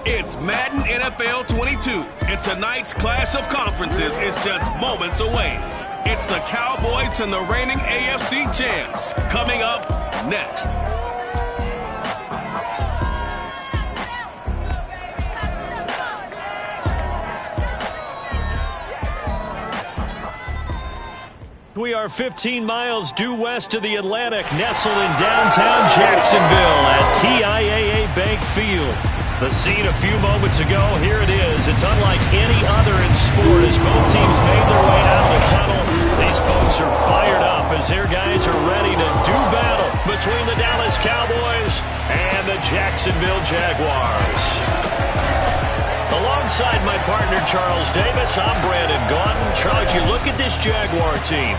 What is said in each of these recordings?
It's Madden NFL 22, and tonight's clash of conferences is just moments away. It's the Cowboys and the reigning AFC champs coming up next. We are 15 miles due west of the Atlantic, nestled in downtown Jacksonville at TIAA Bank Field. The scene a few moments ago, here it is. It's unlike any other in sport as both teams made their way out of the tunnel. These folks are fired up as their guys are ready to do battle between the Dallas Cowboys and the Jacksonville Jaguars. Alongside my partner, Charles Davis, I'm Brandon Gaudin. Charles, you look at this Jaguar team.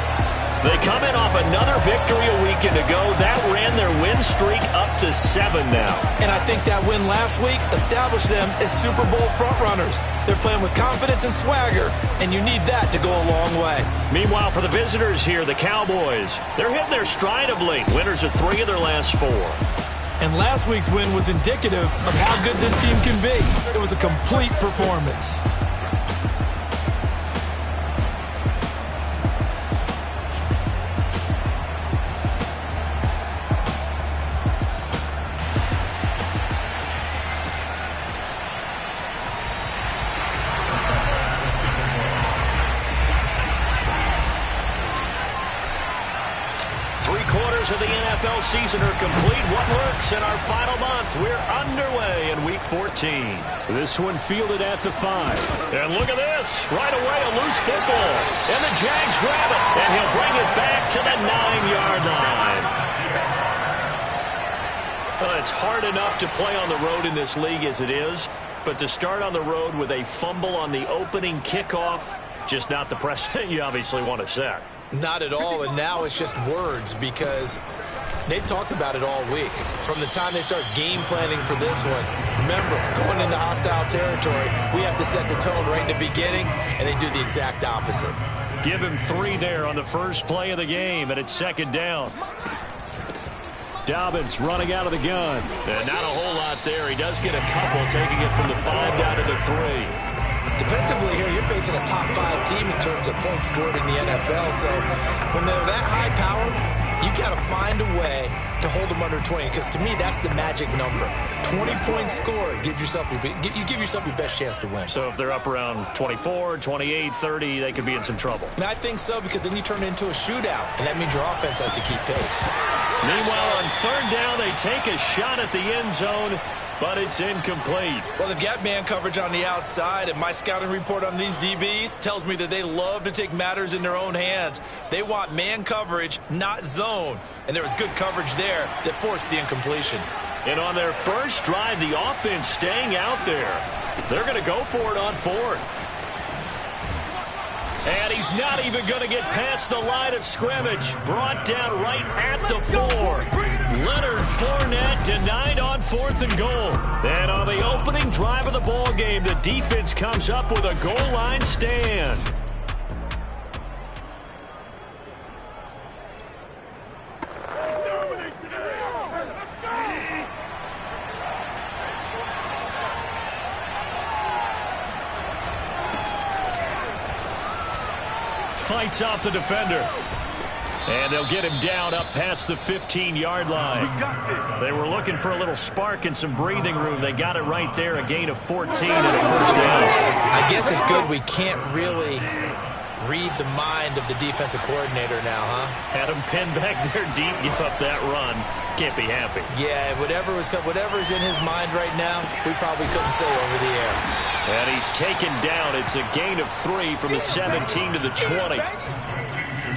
They come in off another victory a weekend ago. That ran their win streak up to 7 now. And I think that win last week established them as Super Bowl frontrunners. They're playing with confidence and swagger, and you need that to go a long way. Meanwhile, for the visitors here, the Cowboys, they're hitting their stride of late. Winners of 3 of their last 4. And last week's win was indicative of how good this team can be. It was a complete performance. Of the NFL season are complete. What works in our final month? We're underway in Week 14. This one fielded at the 5. And look at this. Right away, a loose football. And the Jags grab it. And he'll bring it back to the 9-yard line. Well, it's hard enough to play on the road in this league as it is. But to start on the road with a fumble on the opening kickoff, just not the precedent you obviously want to set. Not at all, and now it's just words because they've talked about it all week. From the time they start game planning for this one, remember, going into hostile territory, we have to set the tone right in the beginning, and they do the exact opposite. Give him 3 there on the first play of the game, and it's second down. Dobbins running out of the gun. And not a whole lot there. He does get a couple, taking it from the 5 down to the 3. Defensively here, you're facing a top 5 team in terms of points scored in the NFL. So when they're that high powered, you got to find a way to hold them under 20. Because to me, that's the magic number. 20 points scored gives yourself you give yourself your best chance to win. So if they're up around 24, 28, 30, they could be in some trouble. And I think so, because then you turn it into a shootout, and that means your offense has to keep pace. Meanwhile, on 3rd down, they take a shot at the end zone, but it's incomplete. Well, they've got man coverage on the outside, and my scouting report on these DBs tells me that they love to take matters in their own hands. They want man coverage, not zone. And there was good coverage there that forced the incompletion. And on their first drive, the offense staying out there. They're going to go for it on 4th. And he's not even going to get past the line of scrimmage. Brought down right at the 4. Leonard Fournette denied on 4th and goal. And on the opening drive of the ball game, the defense comes up with a goal line stand. Fights off the defender. And they'll get him down up past the 15-yard line. They were looking for a little spark and some breathing room. They got it right there, a gain of 14 and a first down. I guess it's good we can't really read the mind of the defensive coordinator now, huh? Had him pinned back there deep, give up that run. Can't be happy. Yeah, whatever's in his mind right now, we probably couldn't say over the air. And he's taken down. It's a gain of 3 from the 17 to the 20.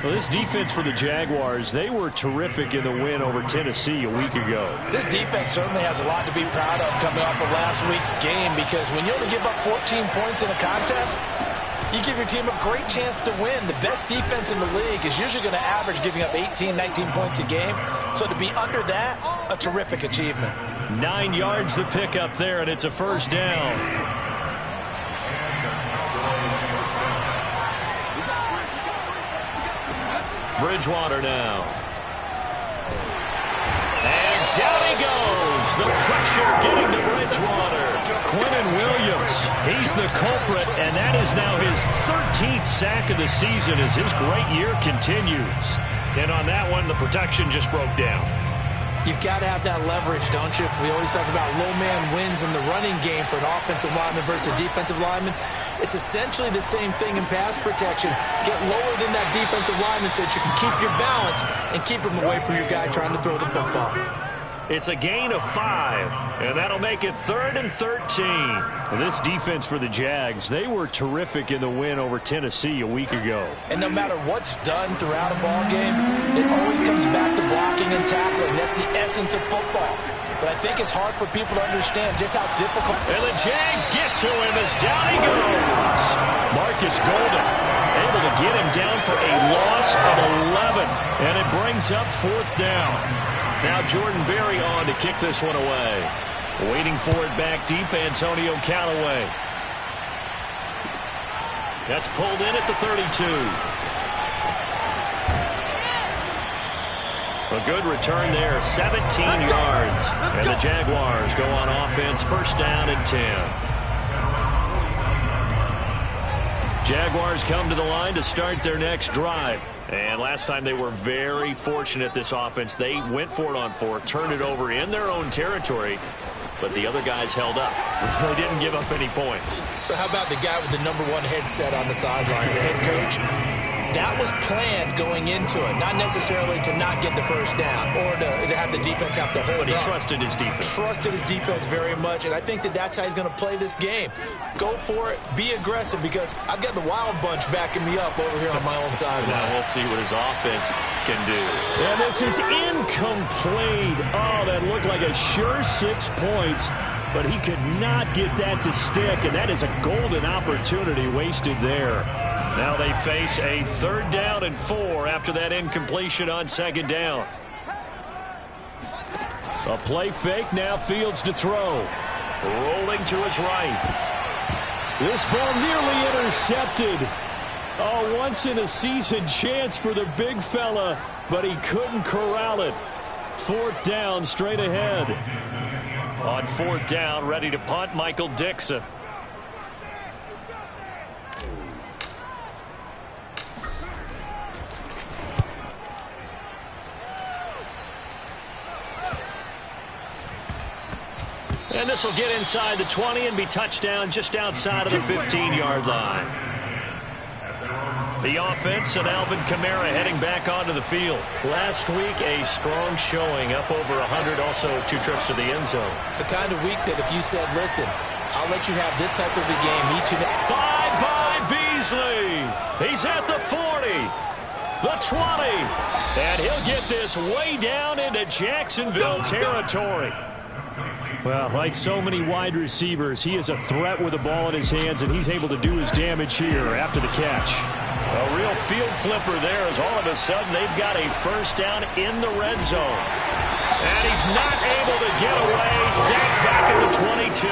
Well, this defense for the Jaguars, they were terrific in the win over Tennessee a week ago. This defense certainly has a lot to be proud of coming off of last week's game, because when you only give up 14 points in a contest, you give your team a great chance to win. The best defense in the league is usually going to average giving up 18, 19 points a game. So to be under that, a terrific achievement. 9 yards the pickup there, and it's a first down. Bridgewater now. And down he goes. The pressure getting to Bridgewater. Quinnen Williams. He's the culprit, and that is now his 13th sack of the season as his great year continues. And on that one, the protection just broke down. You've got to have that leverage, don't you? We always talk about low man wins in the running game for an offensive lineman versus a defensive lineman. It's essentially the same thing in pass protection. Get lower than that defensive lineman so that you can keep your balance and keep him away from your guy trying to throw the football. It's a gain of 5, and that'll make it 3rd and 13. This defense for the Jags, they were terrific in the win over Tennessee a week ago. And no matter what's done throughout a ball game, it always comes back to blocking and tackling. That's the essence of football. But I think it's hard for people to understand just how difficult. And the Jags get to him as down he goes. Marcus Golden able to get him down for a loss of 11, and it brings up 4th down. Now Jordan Berry on to kick this one away. Waiting for it back deep, Antonio Callaway. That's pulled in at the 32. A good return there, 17 yards. And the Jaguars go on offense, 1st down and 10. Jaguars come to the line to start their next drive. And last time they were very fortunate, this offense. They went for it on 4th, turned it over in their own territory, but the other guys held up. They didn't give up any points. So how about the guy with the #1 headset on the sidelines, the head coach? That was planned going into it, not necessarily to not get the 1st down or to have the defense have to hold But he up. trusted his defense. Trusted his defense very much, and I think that's how he's going to play this game. Go for it, be aggressive, because I've got the wild bunch backing me up over here on my own sideline. Now we'll see what his offense can do. And this is incomplete. Oh, that looked like a sure 6 points, but he could not get that to stick, and that is a golden opportunity wasted there. Now they face a 3rd down and 4 after that incompletion on 2nd down. A play fake, now Fields to throw. Rolling to his right. This ball nearly intercepted. Oh, once in a season chance for the big fella, but he couldn't corral it. 4th down, straight ahead. On 4th down, ready to punt, Michael Dixon. And this will get inside the 20 and be touchdown just outside of the 15-yard line. The offense and Alvin Kamara heading back onto the field. Last week, a strong showing, up over 100, also 2 trips to the end zone. It's the kind of week that if you said, listen, I'll let you have this type of a game each and every. Bye-bye Beasley. He's at the 40, the 20, and he'll get this way down into Jacksonville territory. Well, like so many wide receivers, he is a threat with the ball in his hands, and he's able to do his damage here after the catch. A real field flipper there as all of a sudden they've got a 1st down in the red zone. And he's not able to get away. Sacked back at the 22.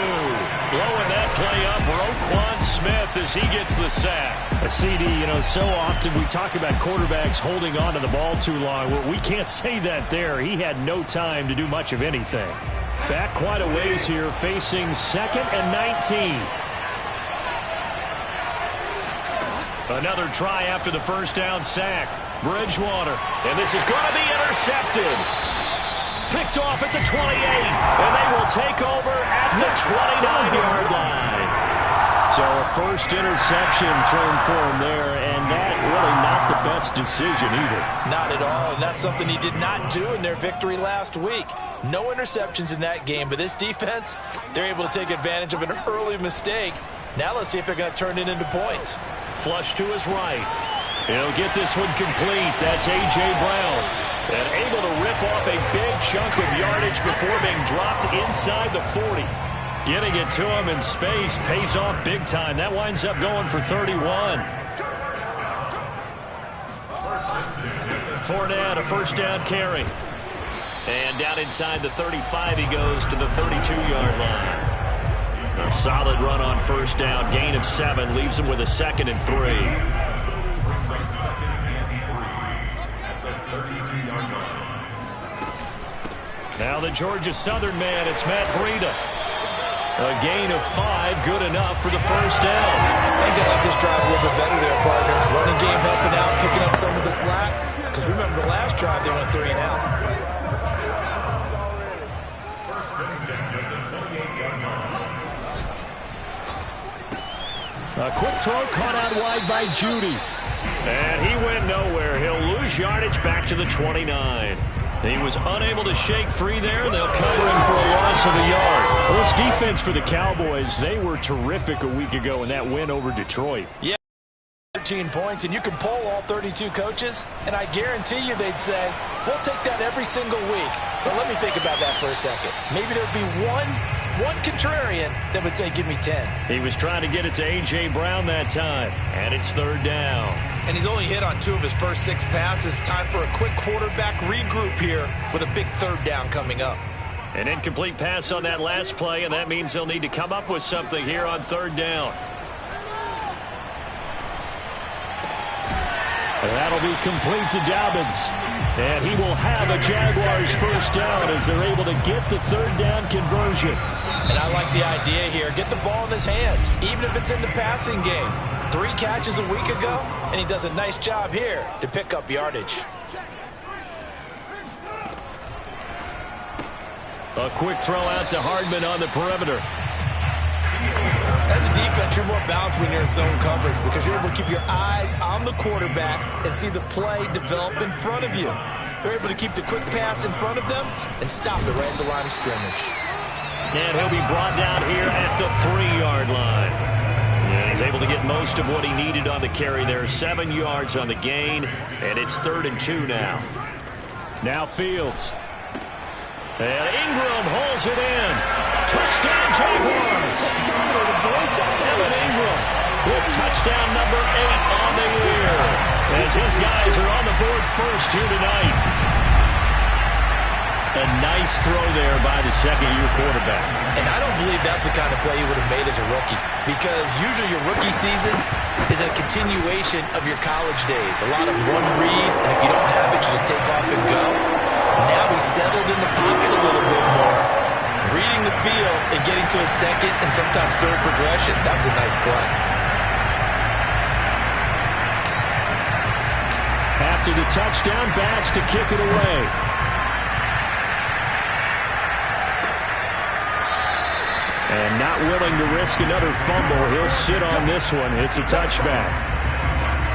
Blowing that play up, Roquan Smith as he gets the sack. A CD, so often we talk about quarterbacks holding on to the ball too long. Well, we can't say that there. He had no time to do much of anything. Back quite a ways here, facing 2nd and 19. Another try after the 1st down sack. Bridgewater. And this is going to be intercepted. Picked off at the 28. And they will take over at the 29-yard line. So a 1st interception thrown for him there, and that really not the best decision either. Not at all, and that's something he did not do in their victory last week. No interceptions in that game, but this defense, they're able to take advantage of an early mistake. Now let's see if they're going to turn it into points. Flush to his right. He'll get this one complete. That's A.J. Brown. And able to rip off a big chunk of yardage before being dropped inside the 40. Getting it to him in space pays off big time. That winds up going for 31. Fournette, a 1st down carry. And down inside the 35, he goes to the 32-yard line. A solid run on 1st down. Gain of 7 leaves him with a 2nd and 3. Now the Georgia Southern man, it's Matt Breida. A gain of 5, good enough for the first down. I think they like this drive a little bit better there, partner. Running game helping out, picking up some of the slack. Because remember, the last drive they went 3 and out. A quick throw caught out wide by Judy. And he went nowhere. He'll lose yardage back to the 29. He was unable to shake free there. They'll cover him for a loss of a yard. Well, this defense for the Cowboys, they were terrific a week ago in that win over Detroit. Yeah, 13 points, and you can poll all 32 coaches, and I guarantee you they'd say, we'll take that every single week. But let me think about that for a second. Maybe there'd be one contrarian that would say, give me 10. He was trying to get it to A.J. Brown that time, and it's 3rd down. And he's only hit on 2 of his first 6 passes. Time for a quick quarterback regroup here with a big 3rd down coming up. An incomplete pass on that last play, and that means they'll need to come up with something here on 3rd down. And that'll be complete to Dobbins. And he will have a Jaguars first down as they're able to get the 3rd down conversion. And I like the idea here. Get the ball in his hands, even if it's in the passing game. 3 catches a week ago, and he does a nice job here to pick up yardage. A quick throw out to Hardman on the perimeter. As a defense, you're more balanced when you're in zone coverage because you're able to keep your eyes on the quarterback and see the play develop in front of you. They're able to keep the quick pass in front of them and stop it right at the line of scrimmage. And he'll be brought down here at the 3-yard line. And he's able to get most of what he needed on the carry there. 7 yards on the gain, and it's 3rd and 2 now. Now Fields. And Ingram holds it in. Touchdown, Jaguars. Evan Ingram with touchdown number 8 on the year. As his guys are on the board first here tonight. A nice throw there by the second-year quarterback. And I don't believe that's the kind of play he would have made as a rookie. Because usually your rookie season is a continuation of your college days. A lot of one read, and if you don't have it, you just take off and go. Now he's settled in the pocket a little bit more, reading the field and getting to a second and sometimes 3rd progression. That was a nice play. After the touchdown, Bass to kick it away. And not willing to risk another fumble, he'll sit on this one. It's a touchback.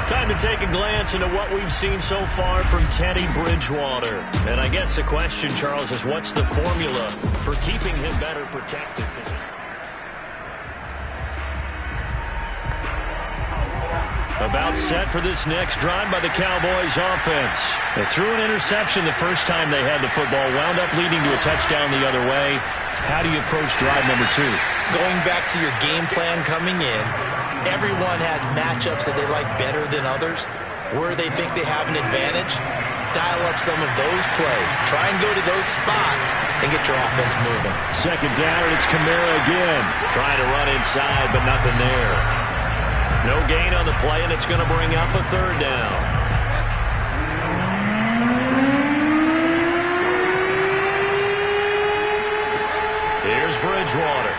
Time to take a glance into what we've seen so far from Teddy Bridgewater. And I guess the question, Charles, is what's the formula for keeping him better protected? About set for this next drive by the Cowboys offense. They threw an interception the first time they had the football, wound up leading to a touchdown the other way. How do you approach drive number 2? Going back to your game plan coming in, everyone has matchups that they like better than others. Where they think they have an advantage, dial up some of those plays. Try and go to those spots and get your offense moving. 2nd down, and it's Kamara again. Trying to run inside, but nothing there. No gain on the play, and it's going to bring up a 3rd down. Here's Bridgewater.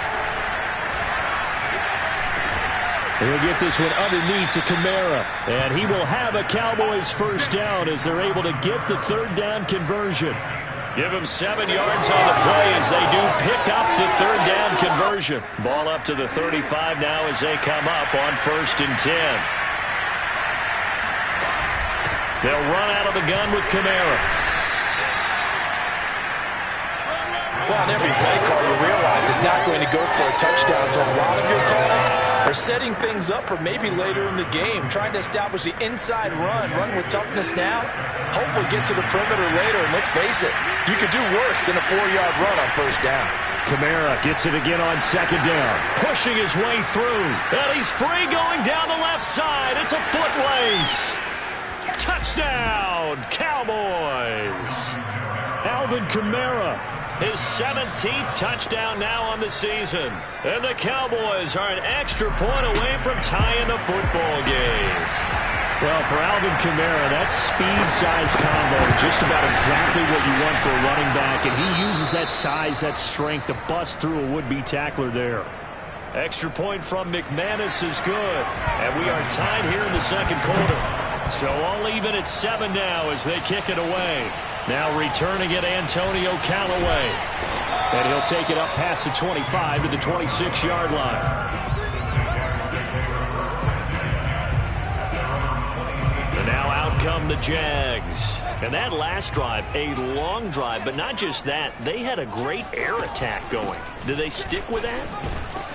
He'll get this one underneath to Kamara. And he will have a Cowboys first down as they're able to get the 3rd down conversion. Give him 7 yards on the play as they do pick up the 3rd down conversion. Ball up to the 35 now as they come up on 1st and 10. They'll run out of the gun with Kamara. Well, on every play call, you realize it's not going to go for a touchdown, so a lot of your calls are setting things up for maybe later in the game, trying to establish the inside run with toughness now, hopefully get to the perimeter later, and let's face it, you could do worse than a 4-yard run on 1st down. Kamara gets it again on 2nd down. Pushing his way through, and he's free going down the left side. It's a foot race. Touchdown, Cowboys. Alvin Kamara. His 17th touchdown now on the season. And the Cowboys are an extra point away from tying the football game. Well, for Alvin Kamara, that speed-size combo, just about exactly what you want for a running back, and he uses uses that size, that strength to bust through a would-be tackler there. Extra point from McManus is good. And we are tied here in the second quarter. So all even at 7 now as they kick it away. Now returning it, Antonio Callaway. And he'll take it up past the 25 to the 26-yard line. So now out come the Jags. And that last drive, a long drive, but not just that. They had a great air attack going. Do they stick with that?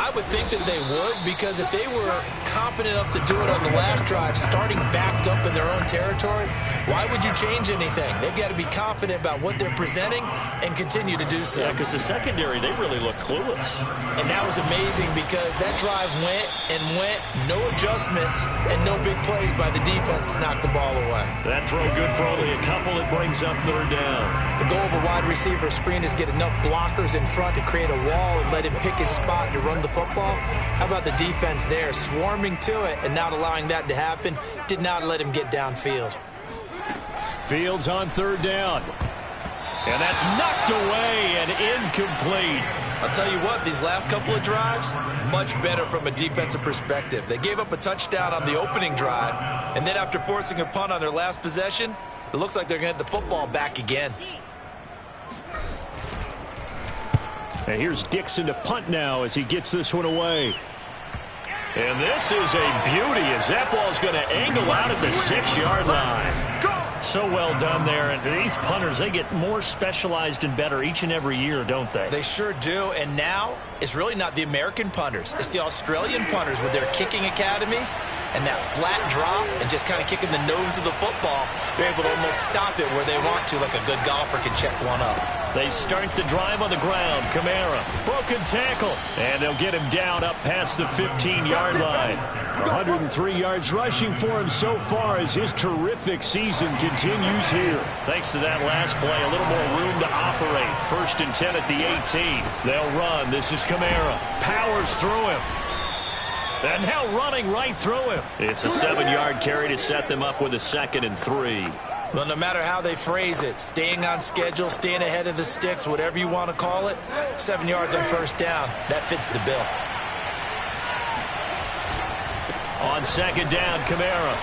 I would think that they would, because if they were competent enough to do it on the last drive, starting backed up in their own territory, why would you change anything? They've got to be confident about what they're presenting and continue to do so. Yeah, because the secondary, they really look clueless. And that was amazing because that drive went and went, no adjustments, and no big plays by the defense to knock the ball away. That throw good for only a couple. It brings up third down. The goal of a wide receiver screen is get enough blockers in front to create a wall and let him pick his spot to run the football. How about the defense there, swarming to it and not allowing that to happen? Did not let him get downfield. Fields on third down. And that's knocked away and incomplete. I'll tell you what, these last couple of drives, much better from a defensive perspective. They gave up a touchdown on the opening drive, and then after forcing a punt on their last possession, it looks like they're going to get the football back again. And here's Dixon to punt now as he gets this one away. And this is a beauty as that ball's going to angle out at the 6-yard line. So well done there. And these punters, they get more specialized and better each and every year, don't they? They sure do. And now it's really not the American punters. It's the Australian punters with their kicking academies and that flat drop and just kind of kicking the nose of the football. They're able to almost stop it where they want to, like a good golfer can check one up. They start the drive on the ground. Kamara, broken tackle. And they'll get him down up past the 15-yard line. 103 yards rushing for him so far as his terrific season continues here. Thanks to that last play, a little more room to operate. 1st and 10 at the 18. They'll run. This is Kamara. Powers through him. And now running right through him. It's a 7-yard carry to set them up with a 2nd and 3. Well, no matter how they phrase it, staying on schedule, staying ahead of the sticks, whatever you want to call it, 7 yards on 1st down, that fits the bill. On 2nd down, Kamara.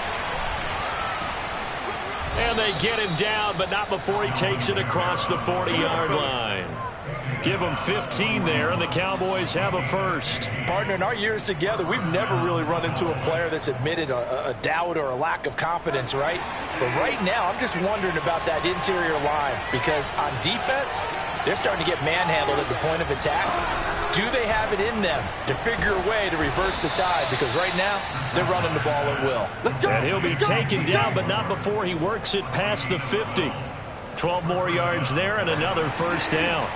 And they get him down, but not before he takes it across the 40-yard line. Give them 15 there, and the Cowboys have a first. Partner, in our years together, we've never really run into a player that's admitted a doubt or a lack of confidence, right? But right now, I'm just wondering about that interior line, because on defense, they're starting to get manhandled at the point of attack. Do they have it in them to figure a way to reverse the tide? Because right now, they're running the ball at will. And he'll be taken down, but not before he works it past the 50. 12 more yards there and another 1st down.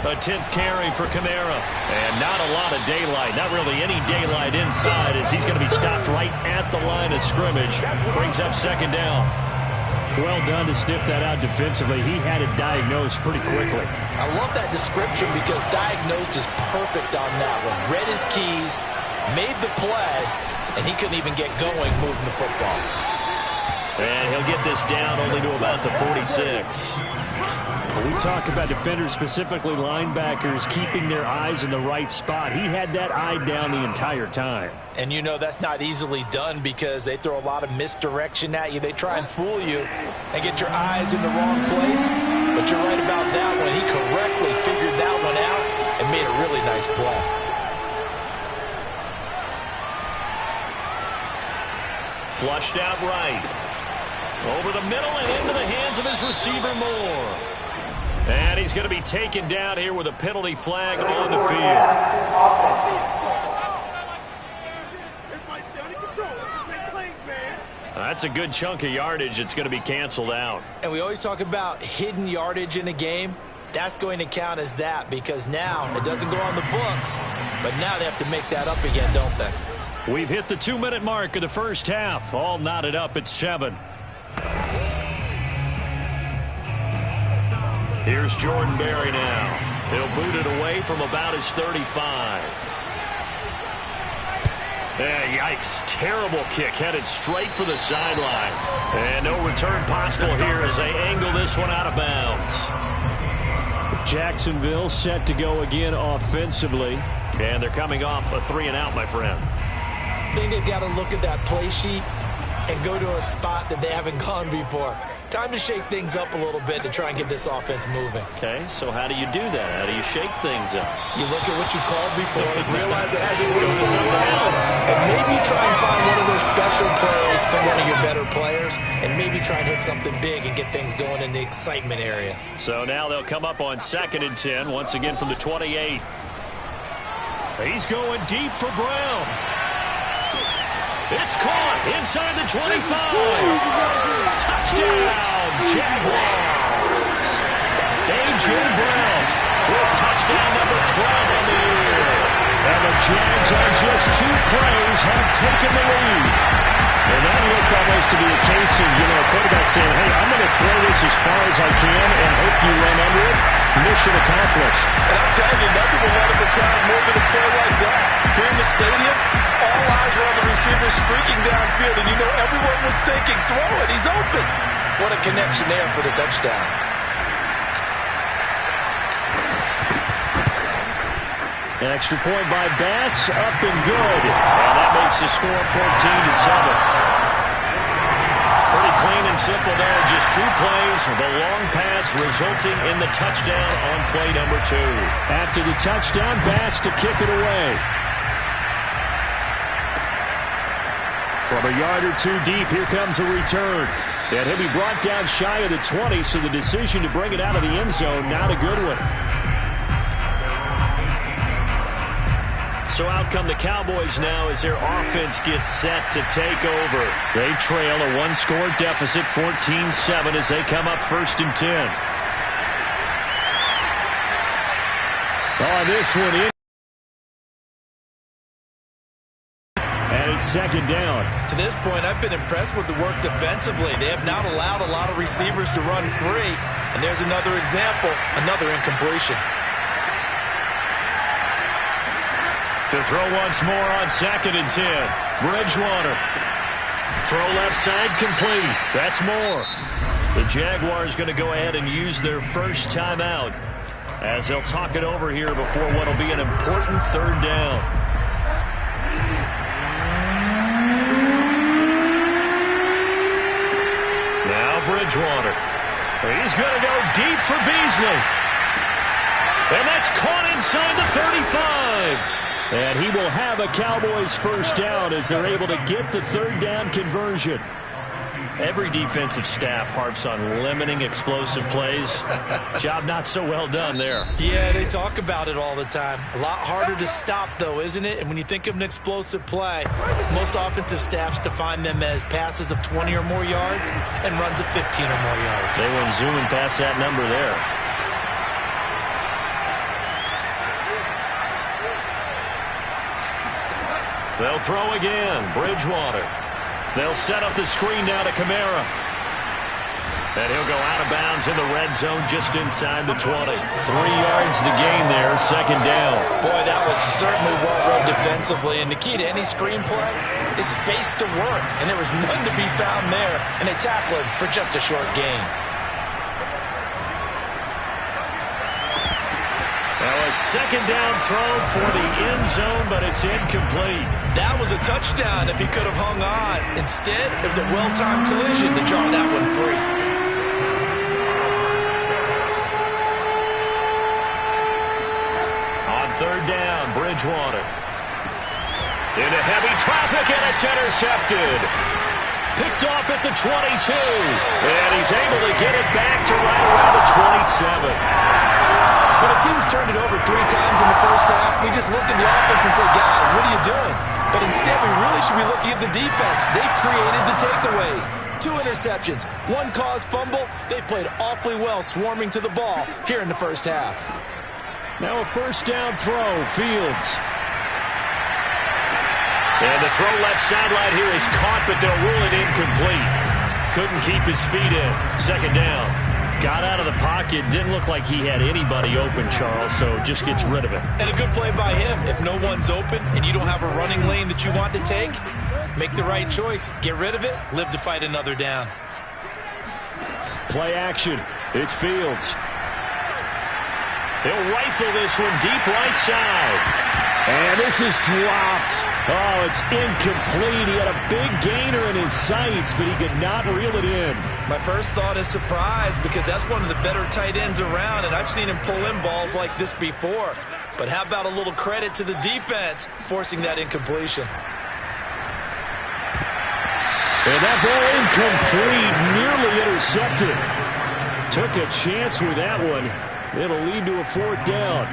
A 10th carry for Kamara. And not a lot of daylight. Not really any daylight inside as he's going to be stopped right at the line of scrimmage. Brings up 2nd down. Well done to sniff that out defensively. He had it diagnosed pretty quickly. I love that description because diagnosed is perfect on that one. Read his keys, made the play, and he couldn't even get going moving the football. And he'll get this down only to about the 46. We talk about defenders, specifically linebackers, keeping their eyes in the right spot. He had that eye down the entire time. And you know that's not easily done because they throw a lot of misdirection at you. They try and fool you and get your eyes in the wrong place. But you're right about that one. He correctly figured that one out and made a really nice play. Flushed out right. Over the middle and into the hands of his receiver Moore. And he's going to be taken down here with a penalty flag on the field. That's a good chunk of yardage. It's going to be canceled out. And we always talk about hidden yardage in a game. That's going to count as that because now it doesn't go on the books, but now they have to make that up again, don't they? We've hit the 2-minute mark of the first half. All knotted up at 7. Here's Jordan Berry now. He'll boot it away from about his 35. Yeah, yikes. Terrible kick headed straight for the sideline. And no return possible here as they angle this one out of bounds. Jacksonville set to go again offensively. And they're coming off a 3-and-out, my friend. I think they've got to look at that play sheet and go to a spot that they haven't gone before. Time to shake things up a little bit to try and get this offense moving. Okay, so how do you do that? How do you shake things up? You look at what you've called before, realize it hasn't worked somewhere else, and maybe try and find one of those special plays from one of your better players, and maybe try and hit something big and get things going in the excitement area. So now they'll come up on 2nd and 10, once again from the 28. He's going deep for Brown. It's caught inside the 25. Touchdown, Jaguars. A.J. Brown with touchdown number 12 on the year. And the Jags on just 2 plays have taken the lead. And that looked almost to be a case of, a quarterback saying, hey, I'm going to throw this as far as I can and hope you run under it. Mission accomplished. And I'm telling you, nothing will let him crowd more than a play like that. Here in the stadium, all eyes were on the receiver streaking downfield, and everyone was thinking, throw it, he's open. What a connection there for the touchdown. An extra point by Bass, up and good. And that makes the score 14-7. Pretty clean and simple there. Just 2 plays. The long pass resulting in the touchdown on play number 2. After the touchdown, Bass to kick it away. From a yard or 2 deep, here comes a return. And he'll be brought down shy of the 20, so the decision to bring it out of the end zone, not a good one. So out come the Cowboys now as their offense gets set to take over. They trail a 1-score deficit, 14-7, as they come up 1st and 10. On this one in. And it's 2nd down. To this point, I've been impressed with the work defensively. They have not allowed a lot of receivers to run free. And there's another example, another incompletion. To throw once more on 2nd and 10. Bridgewater. Throw left side complete. That's more. The Jaguars going to go ahead and use their first timeout as they'll talk it over here before what will be an important 3rd down. Now Bridgewater. He's going to go deep for Beasley. And that's caught inside the 35. And he will have a Cowboys first down as they're able to get the 3rd down conversion. Every defensive staff harps on limiting explosive plays. Job not so well done there. Yeah, they talk about it all the time. A lot harder to stop, though, isn't it? And when you think of an explosive play, most offensive staffs define them as passes of 20 or more yards and runs of 15 or more yards. They went zooming past that number there. They'll throw again. Bridgewater. They'll set up the screen now to Kamara. And he'll go out of bounds in the red zone just inside the 20. 3 yards the gain there, 2nd down. Boy, that was certainly well read defensively. And the key to any screen play is space to work. And there was none to be found there. And they tackle him for just a short gain. Now a 2nd down throw for the end zone, but it's incomplete. That was a touchdown if he could have hung on. Instead, it was a well-timed collision to draw that one free. On 3rd down, Bridgewater. Into heavy traffic, and it's intercepted. Picked off at the 22. And he's able to get it back to right around the 27. When a team's turned it over 3 times in the first half, we just look at the offense and say, guys, what are you doing? But instead, we really should be looking at the defense. They've created the takeaways. 2 interceptions, 1 caused fumble. They played awfully well swarming to the ball here in the first half. Now a 1st down throw, Fields. And the throw left sideline here is caught, but they'll rule it incomplete. Couldn't keep his feet in. 2nd down. Got out of the pocket. Didn't look like he had anybody open, Charles, so just gets rid of it. And a good play by him. If no one's open and you don't have a running lane that you want to take, make the right choice. Get rid of it. Live to fight another down. Play action. It's Fields. He'll rifle this one deep right side. And this is dropped. Oh, it's incomplete. He had a big gainer in his sights, but he could not reel it in. My first thought is surprise, because that's one of the better tight ends around, and I've seen him pull in balls like this before. But how about a little credit to the defense forcing that incompletion? And that ball incomplete, nearly intercepted. Took a chance with that one. It'll lead to a 4th down.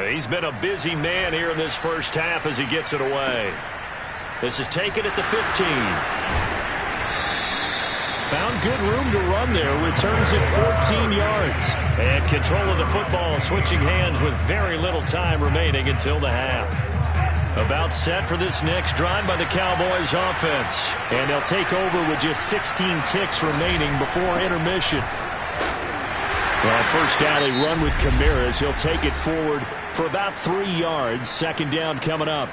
He's been a busy man here in this first half as he gets it away. This is taken at the 15. Found good room to run there. Returns it 14 yards. And control of the football switching hands with very little time remaining until the half. About set for this next drive by the Cowboys offense. And they'll take over with just 16 ticks remaining before intermission. Well, first down, they run with Camaras. He'll take it forward for about 3 yards. 2nd down coming up.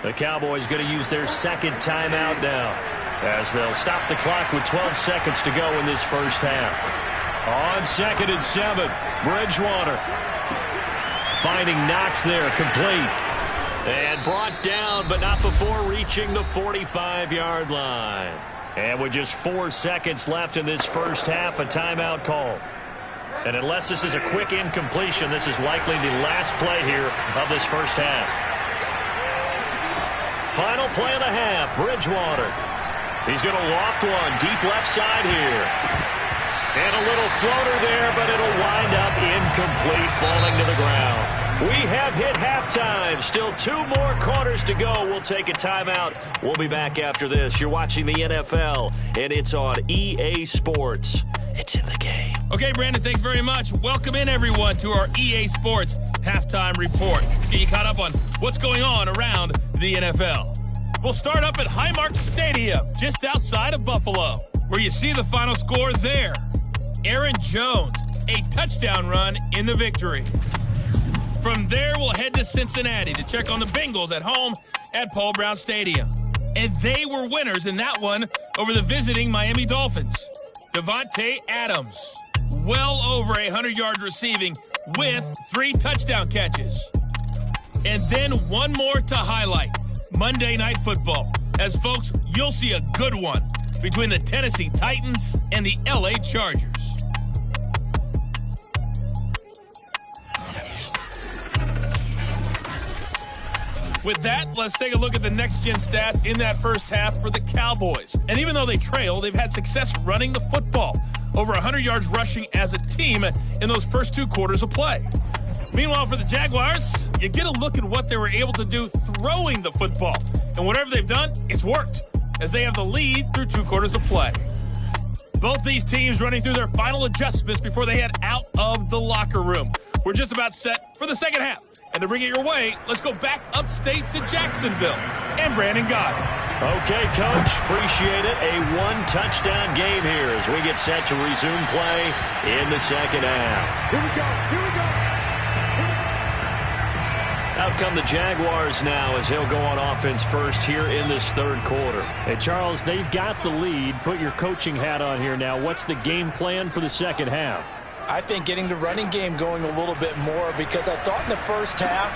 The Cowboys going to use their 2nd timeout now, as they'll stop the clock with 12 seconds to go in this first half. On 2nd and 7, Bridgewater finding Knox there, complete. And brought down, but not before reaching the 45-yard line. And with just 4 seconds left in this first half, a timeout call. And unless this is a quick incompletion, this is likely the last play here of this first half. Final play of the half, Bridgewater. He's going to loft one deep left side here. And a little floater there, but it'll wind up incomplete, falling to the ground. We have hit halftime. Still 2 more quarters to go. We'll take a timeout. We'll be back after this. You're watching the NFL, and it's on EA Sports. It's in the game. Okay, Brandon, thanks very much. Welcome in, everyone, to our EA Sports Halftime Report. Let's get you caught up on what's going on around the NFL. We'll start up at Highmark Stadium, just outside of Buffalo, where you see the final score there. Aaron Jones, a touchdown run in the victory. From there, we'll head to Cincinnati to check on the Bengals at home at Paul Brown Stadium. And they were winners in that one over the visiting Miami Dolphins. Devontae Adams, well over 100 yards receiving with 3 touchdown catches. And then one more to highlight, Monday Night Football. As folks, you'll see a good one between the Tennessee Titans and the LA Chargers. With that, let's take a look at the next-gen stats in that first half for the Cowboys. And even though they trail, they've had success running the football. Over 100 yards rushing as a team in those first 2 quarters of play. Meanwhile, for the Jaguars, you get a look at what they were able to do throwing the football. And whatever they've done, it's worked, as they have the lead through 2 quarters of play. Both these teams running through their final adjustments before they head out of the locker room. We're just about set for the second half. And to bring it your way, let's go back upstate to Jacksonville and Brandon Gott. Okay, Coach. Appreciate it. A 1-touchdown game here as we get set to resume play in the second half. Here we go. Here we go. Out come the Jaguars now as he'll go on offense first here in this 3rd quarter. Hey, Charles, they've got the lead. Put your coaching hat on here now. What's the game plan for the second half? I think getting the running game going a little bit more, because I thought in the first half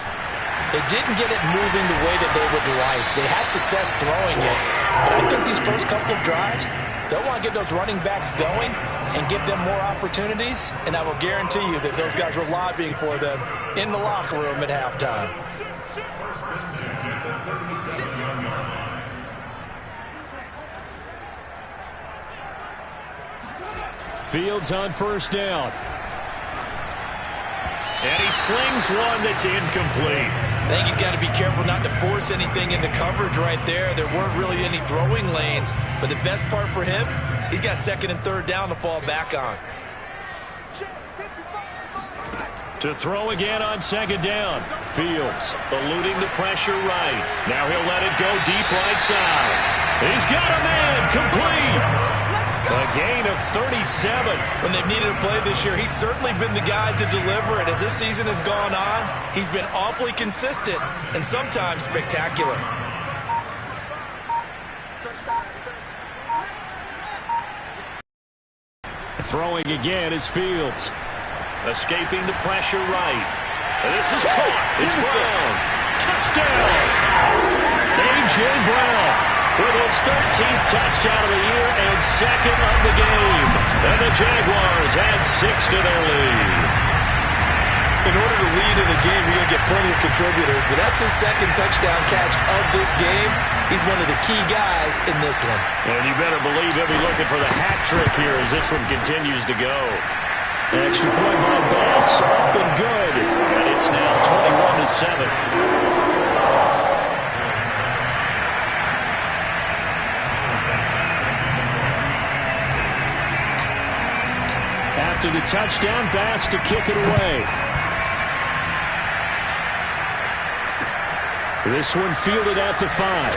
they didn't get it moving the way that they would like. They had success throwing it, but I think these first couple of drives, they'll want to get those running backs going and give them more opportunities, and I will guarantee you that those guys were lobbying for them in the locker room at halftime. Fields on first down. And he slings one that's incomplete. I think he's got to be careful not to force anything into coverage right there. There weren't really any throwing lanes, but the best part for him, he's got 2nd and 3rd down to fall back on. To throw again on second down. Fields eluding the pressure right. Now he'll let it go deep right side. He's got a man complete. A gain of 37. When they've needed a play this year, he's certainly been the guy to deliver it. As this season has gone on, he's been awfully consistent and sometimes spectacular. Throwing again is Fields. Escaping the pressure right. This is caught. It's Brown. Touchdown. A.J. Brown with his 13th touchdown of the year and second of the game. And the Jaguars add 6 to their lead. In order to lead in a game, you're going to get plenty of contributors, but that's his second touchdown catch of this game. He's one of the key guys in this one. And you better believe he'll be looking for the hat trick here as this one continues to go. Extra point by Bass, up and good. And it's now 21-7. After the touchdown, Bass to kick it away. This one fielded at the 5.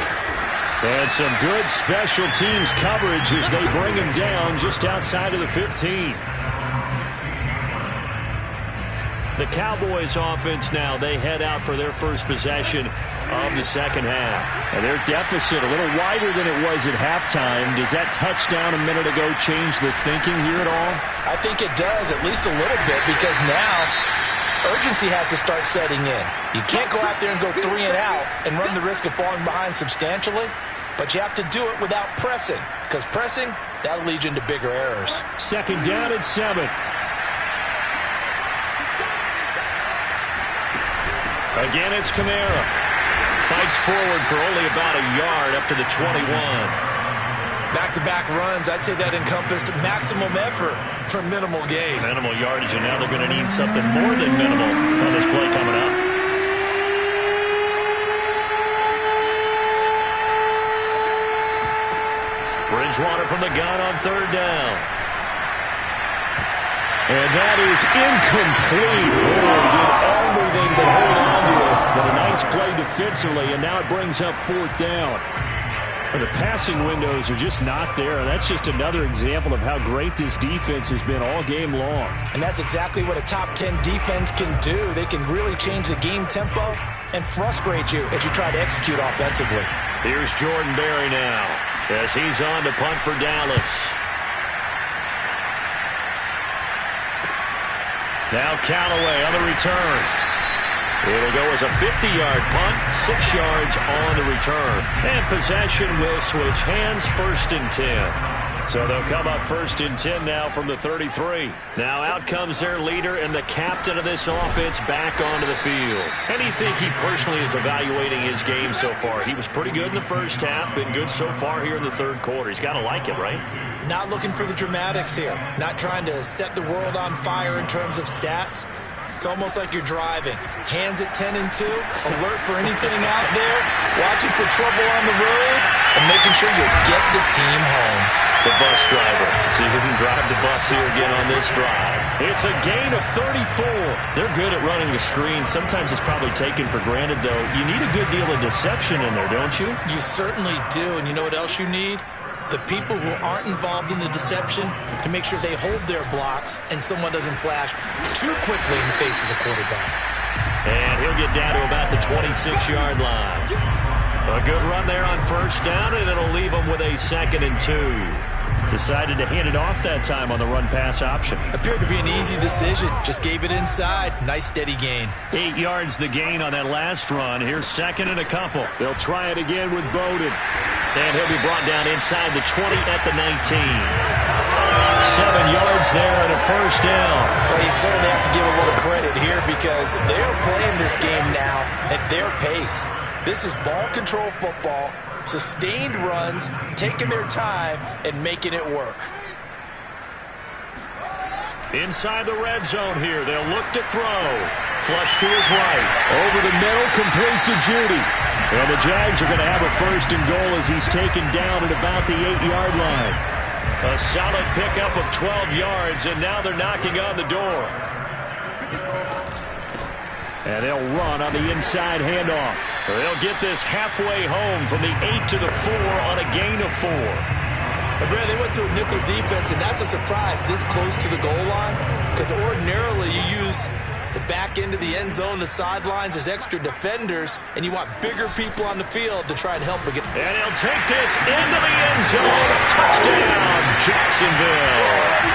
And some good special teams coverage as they bring him down just outside of the 15. The Cowboys offense now, they head out for their first possession of the second half. And their deficit a little wider than it was at halftime. Does that touchdown a minute ago change the thinking here at all? I think it does, at least a little bit, because now urgency has to start setting in. You can't go out there and go 3 and out and run the risk of falling behind substantially, but you have to do it without pressing, because pressing, that'll lead you into bigger errors. Second down at 7. Again, it's Kamara. Fights forward for only about a yard up to the 21. Back-to-back runs, I'd say that encompassed maximum effort for minimal gain. Minimal yardage, and now they're going to need something more than minimal on this play coming up. Bridgewater from the gun on third down. And that is incomplete. Oh, did everything but hold on to it. But a nice play defensively, and now it brings up fourth down. And the passing windows are just not there. That's just another example of how great this defense has been all game long. And that's exactly what a top 10 defense can do. They can really change the game tempo and frustrate you as you try to execute offensively. Here's Jordan Berry now as he's on to punt for Dallas. Now Callaway on the return. It'll go as a 50-yard punt, 6 yards on the return. And possession will switch hands, 1st and 10. So they'll come up 1st and 10 now from the 33. Now out comes their leader and the captain of this offense back onto the field. And you think he personally is evaluating his game so far? He was pretty good in the first half, been good so far here in the third quarter. He's got to like it, right? Not looking for the dramatics here. Not trying to set the world on fire in terms of stats. It's almost like you're driving. Hands at 10 and 2, alert for anything out there, watching for trouble on the road, and making sure you get the team home. The bus driver. See who can drive the bus here again on this drive. It's a gain of 34. They're good at running the screen. Sometimes it's probably taken for granted, though. You need a good deal of deception in there, don't you? You certainly do, and you know what else you need? The people who aren't involved in the deception to make sure they hold their blocks and someone doesn't flash too quickly in the face of the quarterback. And he'll get down to about the 26-yard line. A good run there on first down, and it'll leave him with a 2nd and 2. Decided to hand it off that time on the run-pass option. Appeared to be an easy decision. Just gave it inside. Nice steady gain. 8 yards the gain on that last run. Here's 2nd and a couple. They'll try it again with Bowden. And he'll be brought down inside the 20 at the 19. 7 yards there and a first down. Well, you certainly have to give a little credit here because they're playing this game now at their pace. This is ball control football, sustained runs, taking their time and making it work. Inside the red zone here, they'll look to throw. Flush to his right. Over the middle, complete to Judy. And the Jags are going to have a 1st and goal as he's taken down at about the 8-yard line. A solid pickup of 12 yards, and now they're knocking on the door. And they'll run on the inside handoff. They'll get this halfway home from the 8 to the 4 on a gain of 4. And Brad, they went to a nickel defense, and that's a surprise this close to the goal line, because ordinarily you use the back end of the end zone, the sidelines as extra defenders, and you want bigger people on the field to try and help again. And he'll take this into the end zone. Touchdown, Jacksonville.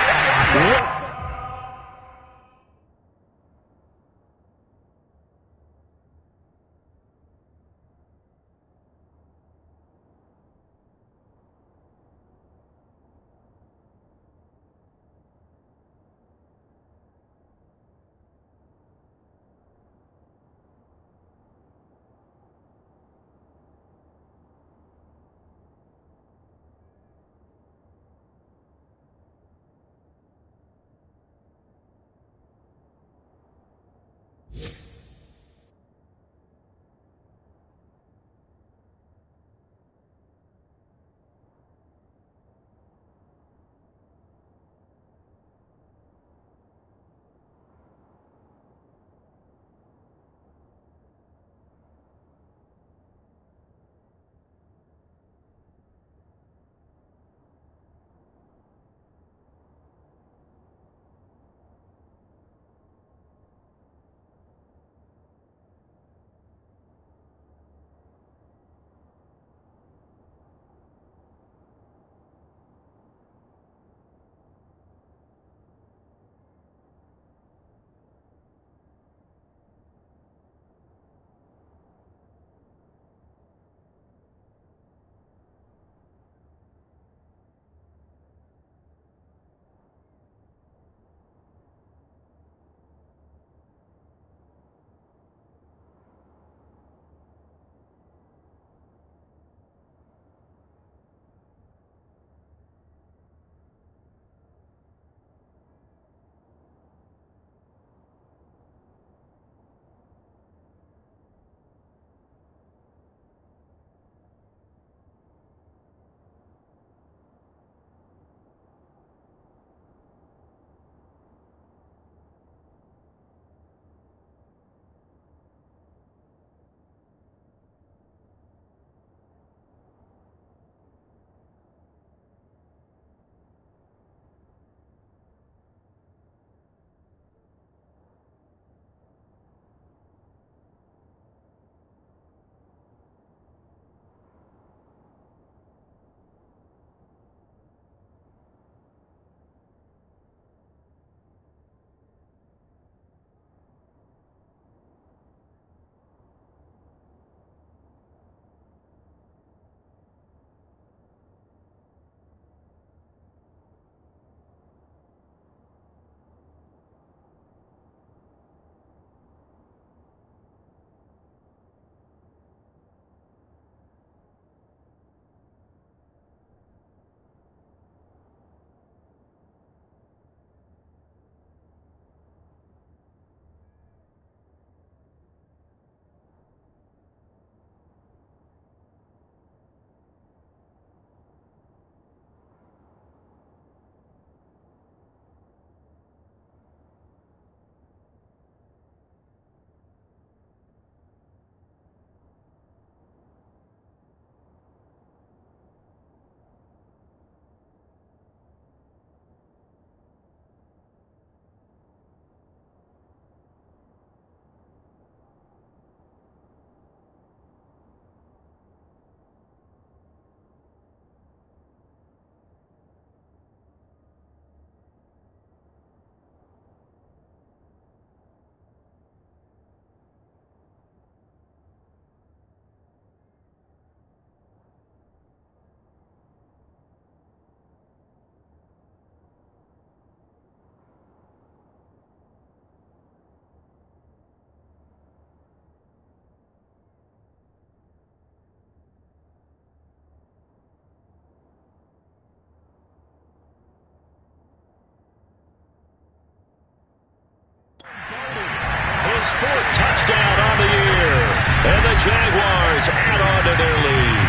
His fourth touchdown on the year. And the Jaguars add on to their lead.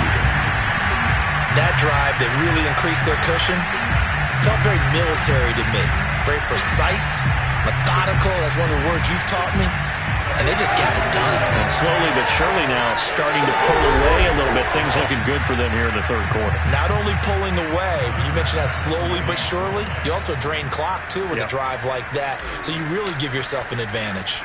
That drive that really increased their cushion felt very military to me. Very precise, methodical. That's one of the words you've taught me. And they just got it done. And slowly but surely now starting to pull away a little bit. Things looking good for them here in the third quarter. Not only pulling away, but you mentioned that slowly but surely. You also drain clock, too, with a drive like that. So you really give yourself an advantage.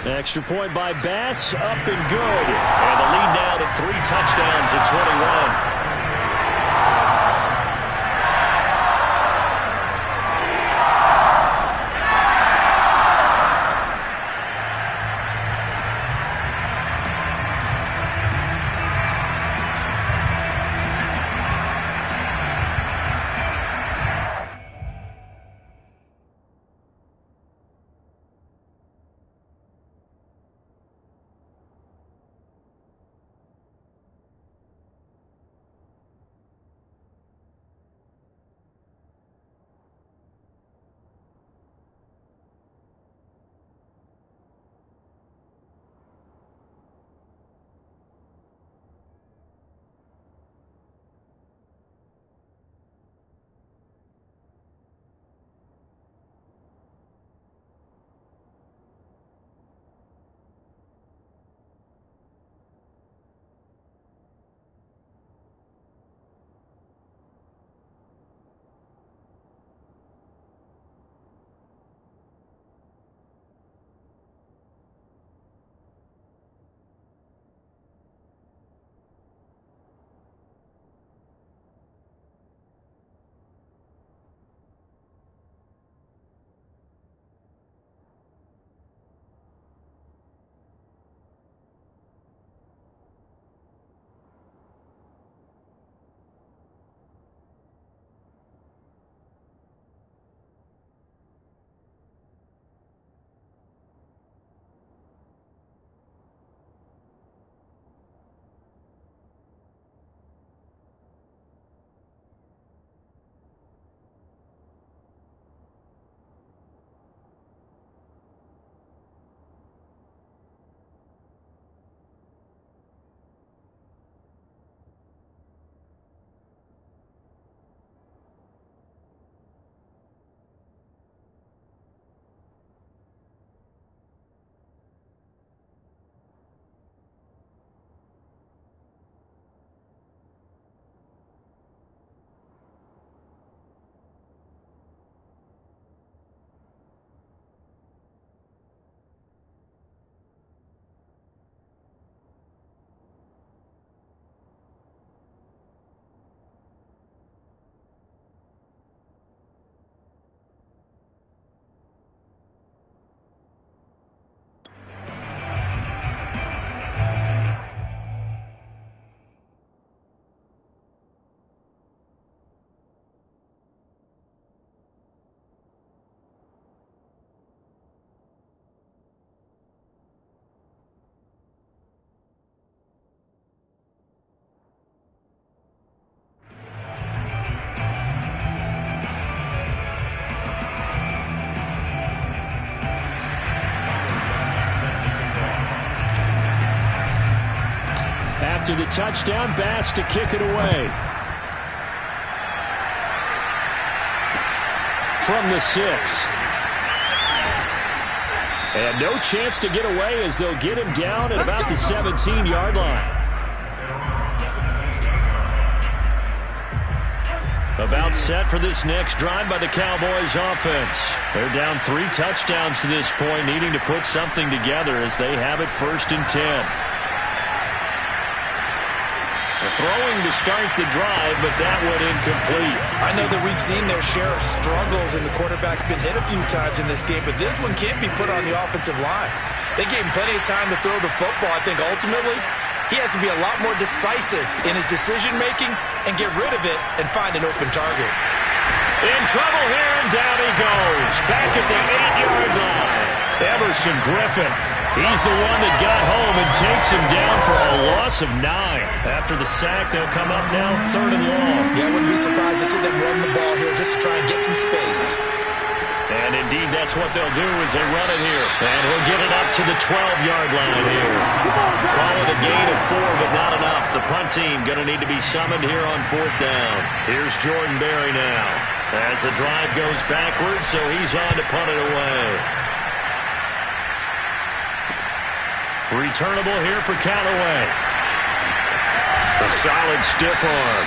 Extra point by Bass, up and good. And the lead now to 3 touchdowns at 21. After the touchdown, Bass to kick it away. From the 6. And no chance to get away as they'll get him down at about the 17-yard line. About set for this next drive by the Cowboys offense. They're down 3 touchdowns to this point, needing to put something together as they have it 1st and 10. Throwing to start the drive, but that went incomplete. I know that we've seen their share of struggles, and the quarterback's been hit a few times in this game, but this one can't be put on the offensive line. They gave him plenty of time to throw the football. I think ultimately he has to be a lot more decisive in his decision-making and get rid of it and find an open target. In trouble here, and down he goes. Back at the 8-yard line. Everson Griffin. He's the one that got home and takes him down for a loss of 9. After the sack, they'll come up now 3rd and long. Yeah, I wouldn't be surprised to see them run the ball here just to try and get some space. And indeed, that's what they'll do as they run it here. And he'll get it up to the 12-yard line here. Call it a gain of 4, but not enough. The punt team going to need to be summoned here on 4th down. Here's Jordan Berry now. As the drive goes backwards, so he's on to punt it away. Returnable here for Callaway. A solid stiff arm.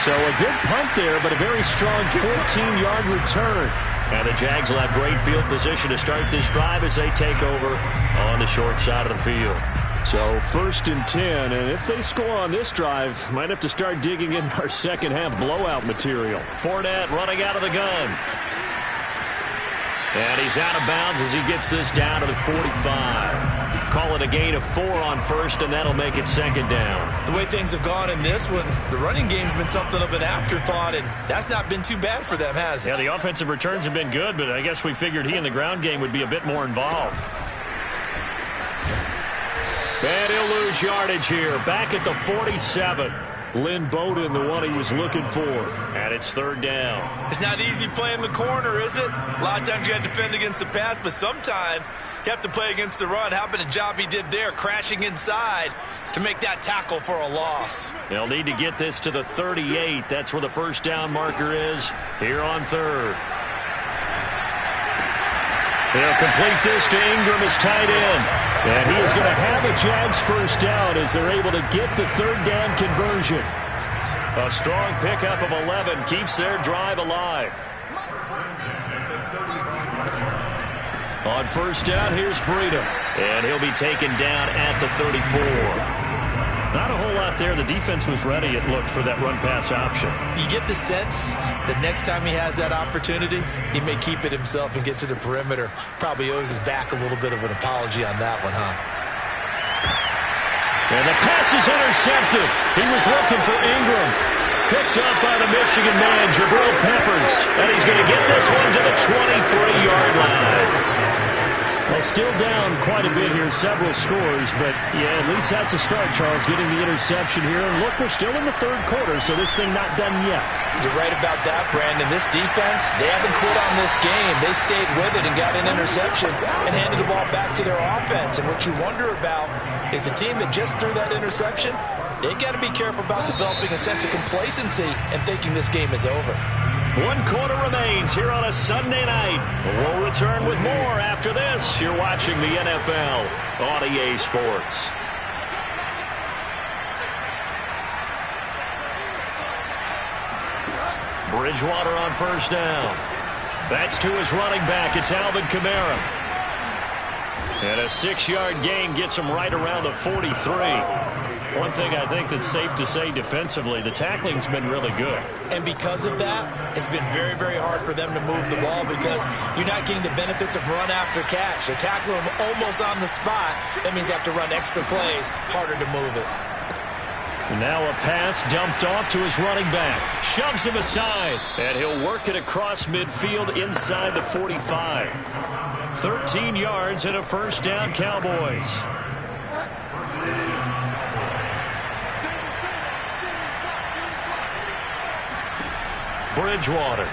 So a good punt there, but a very strong 14-yard return. And the Jags will have great field position to start this drive as they take over on the short side of the field. So 1st and 10, and if they score on this drive, might have to start digging in our second half blowout material. Fournette running out of the gun. And he's out of bounds as he gets this down to the 45. Call it a gain of 4 on 1st, and that'll make it 2nd down. The way things have gone in this one, the running game's been something of an afterthought, and that's not been too bad for them, has it? Yeah, the offensive returns have been good, but I guess we figured he in the ground game would be a bit more involved. And he'll lose yardage here. Back at the 47. Lynn Bowden, the one he was looking for. And it's 3rd down. It's not easy playing the corner, is it? A lot of times you got to defend against the pass, but sometimes you have to play against the run. How about the job he did there, crashing inside to make that tackle for a loss? They'll need to get this to the 38. That's where the 1st down marker is here on 3rd. They'll complete this to Ingram as tight end. And he is going to have a Jags 1st down as they're able to get the 3rd down conversion. A strong pickup of 11 keeps their drive alive. On 1st down, here's Breida. And he'll be taken down at the 34. Not a whole lot there. The defense was ready, it looked, for that run-pass option. You get the sense that next time he has that opportunity, he may keep it himself and get to the perimeter. Probably owes his back a little bit of an apology on that one, huh? And the pass is intercepted. He was looking for Ingram. Picked up by the Michigan man, Jabril Peppers. And he's going to get this one to the 23-yard line. Well, still down quite a bit here, several scores, but yeah, at least that's a start, Charles, getting the interception here. And look, we're still in the 3rd quarter, so this thing not done yet. You're right about that, Brandon. This defense, they haven't quit on this game. They stayed with it and got an interception and handed the ball back to their offense. And what you wonder about is the team that just threw that interception, they got to be careful about developing a sense of complacency and thinking this game is over. 1 quarter remains here on a Sunday night. We'll return with more after this. You're watching the NFL on EA Sports. Bridgewater on 1st down. That's to his running back. It's Alvin Kamara. And a 6-yard gain gets him right around the 43. One thing I think that's safe to say defensively, the tackling's been really good. And because of that, it's been very, very hard for them to move the ball because you're not getting the benefits of run after catch. They're tackling them almost on the spot. That means you have to run extra plays, harder to move it. Now a pass dumped off to his running back. Shoves him aside. And he'll work it across midfield inside the 45. 13 yards and a 1st down, Cowboys. Bridgewater.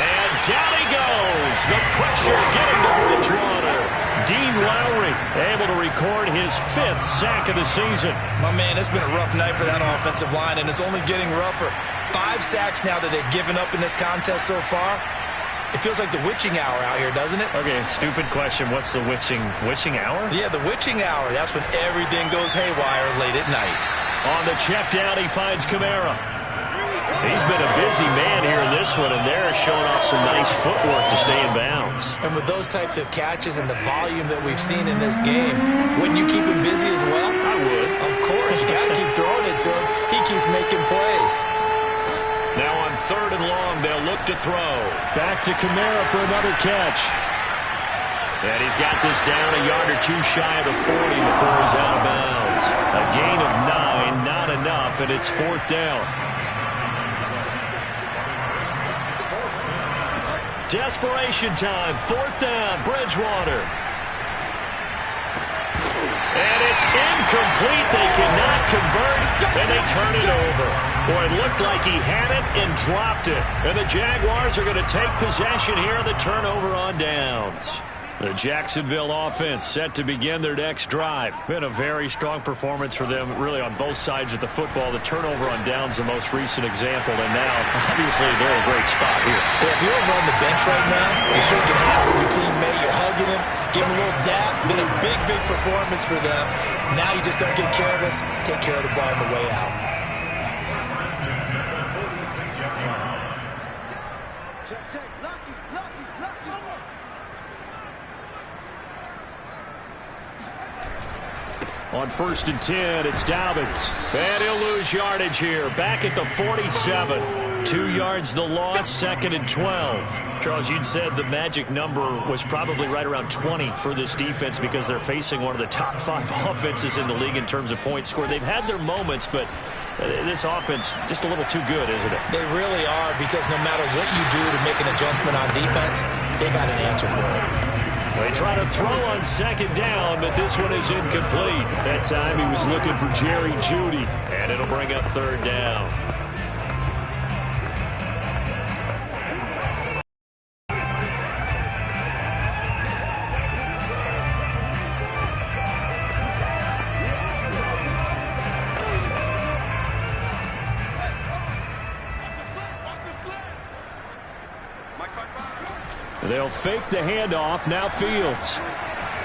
And down he goes. The pressure getting to Bridgewater. Dean Lowry able to record his 5th sack of the season. My man, it's been a rough night for that offensive line, and it's only getting rougher. 5 sacks now that they've given up in this contest so far. It feels like the witching hour out here, doesn't it? Okay, stupid question. What's the witching hour? Yeah, the witching hour. That's when everything goes haywire late at night. On the check down, he finds Kamara. He's been a busy man here in this one, and they're showing off some nice footwork to stay in bounds. And with those types of catches and the volume that we've seen in this game, wouldn't you keep him busy as well? I would. Of course. You got to keep throwing it to him. He keeps making plays. Now on 3rd and long, they'll look to throw. Back to Kamara for another catch. And he's got this down a yard or 2 shy of the 40 before he's out of bounds. A gain of 9, not enough, and it's 4th down. Desperation time, 4th down, Bridgewater. And it's incomplete. They cannot convert, and they turn it over. Boy, it looked like he had it and dropped it. And the Jaguars are going to take possession here on the turnover on downs. The Jacksonville offense set to begin their next drive. Been a very strong performance for them, really, on both sides of the football. The turnover on downs, the most recent example, and now, obviously, they're in a great spot here. Yeah, if you're over on the bench right now, you're shaking hands with your teammate, you're hugging him, giving him a little dap. Been a big, big performance for them. Now you just don't get careless. Take care of the ball on the way out. On 1st and 10, it's Dobbins. And he'll lose yardage here. Back at the 47. 2 yards the loss, 2nd and 12. Charles, you'd said the magic number was probably right around 20 for this defense because they're facing one of the top 5 offenses in the league in terms of points scored. They've had their moments, but this offense just a little too good, isn't it? They really are, because no matter what you do to make an adjustment on defense, they've got an answer for it. They try to throw on 2nd down, but this one is incomplete. That time he was looking for Jerry Jeudy, and it'll bring up 3rd down. They'll fake the handoff. Now Fields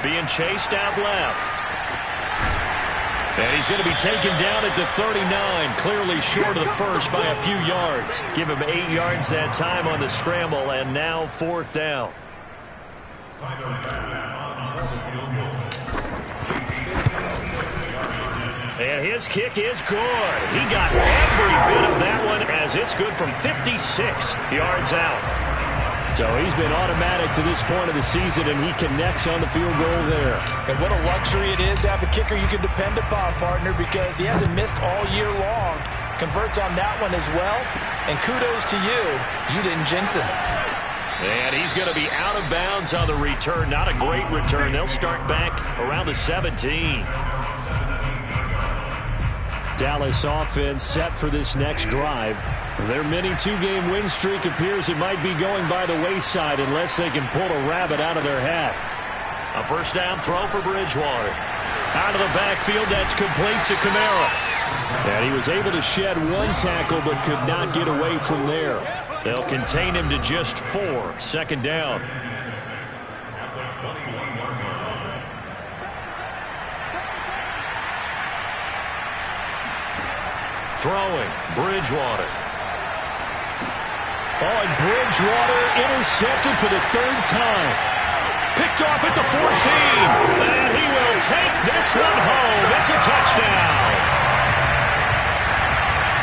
being chased out left. And he's going to be taken down at the 39, clearly short of the first by a few yards. Give him 8 yards that time on the scramble, and now 4th down. And his kick is good. He got every bit of that one, as it's good from 56 yards out. So he's been automatic to this point of the season, and he connects on the field goal there. And what a luxury it is to have a kicker you can depend upon, partner, because he hasn't missed all year long. Converts on that one as well. And kudos to you. You didn't jinx him. And he's going to be out of bounds on the return. Not a great return. They'll start back around the 17. Dallas offense set for this next drive. Their mini 2-game win streak appears it might be going by the wayside unless they can pull a rabbit out of their hat. A 1st down throw for Bridgewater. Out of the backfield, that's complete to Kamara. And he was able to shed 1 tackle but could not get away from there. They'll contain him to just 4. 2nd down. Throwing, Bridgewater. Oh, and Bridgewater intercepted for the 3rd time. Picked off at the 14. And he will take this one home. It's a touchdown.